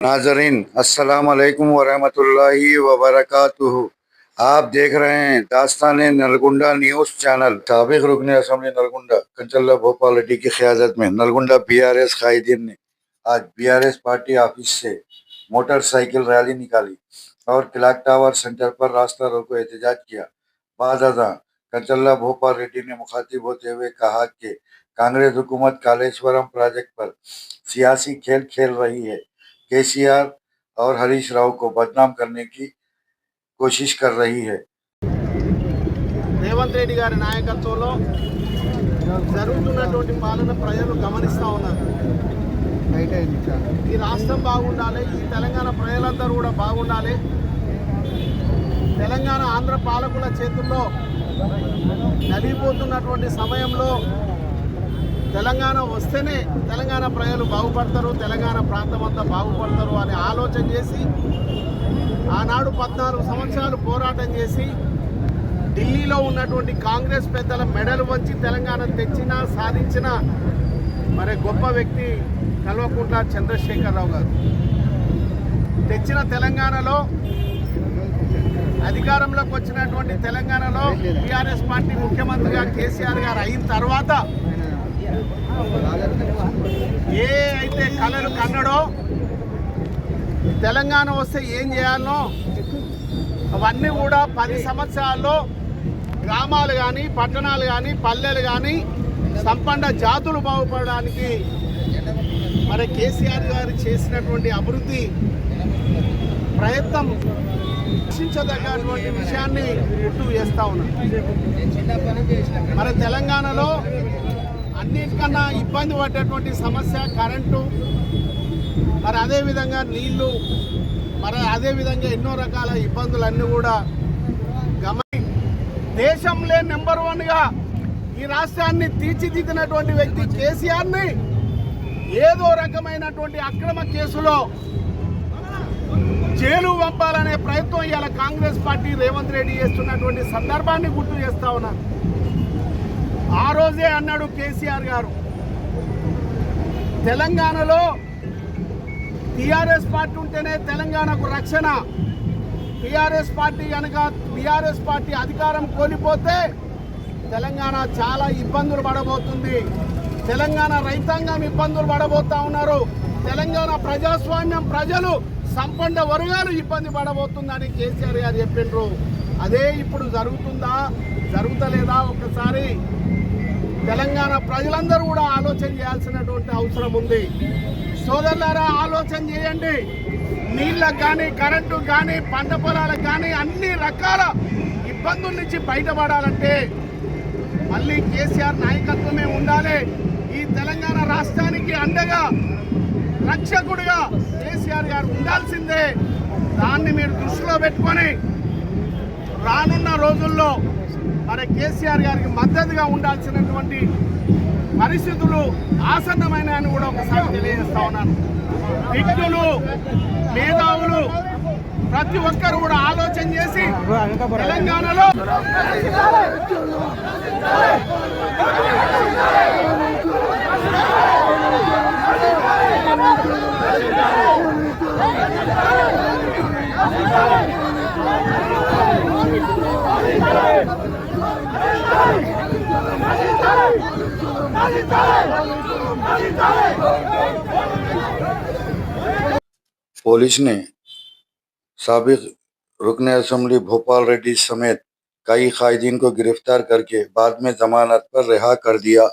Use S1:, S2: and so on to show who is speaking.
S1: नाजरीन अस्सलाम वालेकुम वरहमतुल्लाहि वबरकातुहू। आप देख रहे हैं दास्तान नलगुंडा न्यूज़ चैनल। साबिक रुकन असम्बली नलगुंडा कंचल्ला भोपाल रेड्डी की क़यादत में नलगुंडा बीआरएस कायदीन ने आज बीआरएस पार्टी ऑफिस से मोटरसाइकिल रैली निकाली और क्लॉक टावर सेंटर पर रास्ता रोको एहतजाज किया। बाद अज़ां कंचल्ला भोपाल रेड्डी ने मुखातिब होते हुए कहा कि कांग्रेस हुकूमत कालेश्वरम प्रोजेक्ट पर सियासी खेल खेल रही है। केसीआर और हरीश राव को बदनाम करने की कोशिश कर रही है।
S2: రేవంత్ రెడ్డి గారి నాయకత్వంలో జరుగుతున్నటువంటి పాలన ప్రజలు గమనిస్తూ ఉన్నారు. ఈ రాష్ట్రం బాగుండాలి, ఈ తెలంగాణ ప్రజలందరూ కూడా బాగుండాలి. తెలంగాణ ఆంధ్ర పాలకుల చేతుల్లో నలిగిపోతున్నటువంటి సమయంలో తెలంగాణ వస్తేనే తెలంగాణ ప్రజలు బాగుపడతారు, తెలంగాణ ప్రాంతం అంతా బాగుపడతారు అని ఆలోచన చేసి ఆనాడు 14 సంవత్సరాలు పోరాటం చేసి ఢిల్లీలో ఉన్నటువంటి కాంగ్రెస్ పెద్దల మెడలు వంచి తెలంగాణ తెచ్చిన సాధించిన మరి గొప్ప వ్యక్తి కల్వకుంట్ల చంద్రశేఖరరావు గారు. తెచ్చిన తెలంగాణలో అధికారంలోకి వచ్చినటువంటి తెలంగాణలో టీఆర్ఎస్ పార్టీ ముఖ్యమంత్రిగా కేసీఆర్ గారు అయిన తర్వాత ఏ అయితే కళలు కన్నడో తెలంగాణ వస్తే ఏం చేయాలనో అవన్నీ కూడా 10 సంవత్సరాల్లో గ్రామాలు కానీ పట్టణాలు కానీ పల్లెలు కానీ సంపన్న జాతులు బాగుపడడానికి మరి కేసీఆర్ గారు చేసినటువంటి అభివృద్ధి ప్రయత్నం రక్షించదగ్గటువంటి విషయాన్ని గుర్తు చేస్తూ ఉన్నాం. మరి తెలంగాణలో అన్నిటికన్నా ఇబ్బంది పడ్డటువంటి సమస్య కరెంటు, మరి అదేవిధంగా నీళ్లు, మరి అదేవిధంగా ఎన్నో రకాల ఇబ్బందులన్నీ కూడా దేశంలో నెంబర్ 1గా ఈ రాష్ట్రాన్ని తీర్చిదిద్దినటువంటి వ్యక్తి కేసీఆర్ని ఏదో రకమైనటువంటి అక్రమ కేసులో జైలు పంపాలనే ప్రయత్నం ఇవాళ కాంగ్రెస్ పార్టీ రేవంత్ రెడ్డి చేస్తున్నటువంటి సందర్భాన్ని గుర్తు చేస్తా ఉన్నారు. ఆ రోజే అన్నాడు కేసీఆర్ గారు, తెలంగాణలో టీఆర్ఎస్ పార్టీ ఉంటేనే తెలంగాణకు రక్షణ, టీఆర్ఎస్ పార్టీ కనుక బీఆర్ఎస్ పార్టీ అధికారం కోల్పోతే తెలంగాణ చాలా ఇబ్బందులు పడబోతుంది, తెలంగాణ రైతాంగం ఇబ్బందులు పడబోతా ఉన్నారు, తెలంగాణ ప్రజాస్వామ్యం ప్రజలు సంపన్న వర్గాలు ఇబ్బంది పడబోతుందని కేసీఆర్ గారు చెప్పిండ్రు. అదే ఇప్పుడు జరుగుతుందా జరుగుతలేదా ఒకసారి తెలంగాణ ప్రజలందరూ కూడా ఆలోచన చేయాల్సినటువంటి అవసరం ఉంది. సోదరులారా, ఆలోచన చేయండి. నీళ్ళకు కానీ కరెంటుకు కానీ పంట పొలాలకు కానీ అన్ని రకాల ఇబ్బందుల నుంచి బయటపడాలంటే మళ్ళీ కేసీఆర్ నాయకత్వమే ఉండాలి. ఈ తెలంగాణ రాష్ట్రానికి అండగా రక్షకుడిగా కేసీఆర్ గారు ఉండాల్సిందే. దాన్ని మీరు దృష్టిలో పెట్టుకొని రానున్న రోజుల్లో మరి కేసీఆర్ గారికి మద్దతుగా ఉండాల్సినటువంటి పరిస్థితులు ఆసన్నమైన అని కూడా ఒకసారి తెలియజేస్తా ఉన్నాను. విజ్ఞులు, మేధావులు ప్రతి ఒక్కరు కూడా ఆలోచన చేసి తెలంగాణలో
S1: पुलिस ने साबिक रुकन असम्बली भोपाल रेड्डी समेत कई कायदीन को गिरफ्तार करके बाद में जमानत पर रिहा कर दिया।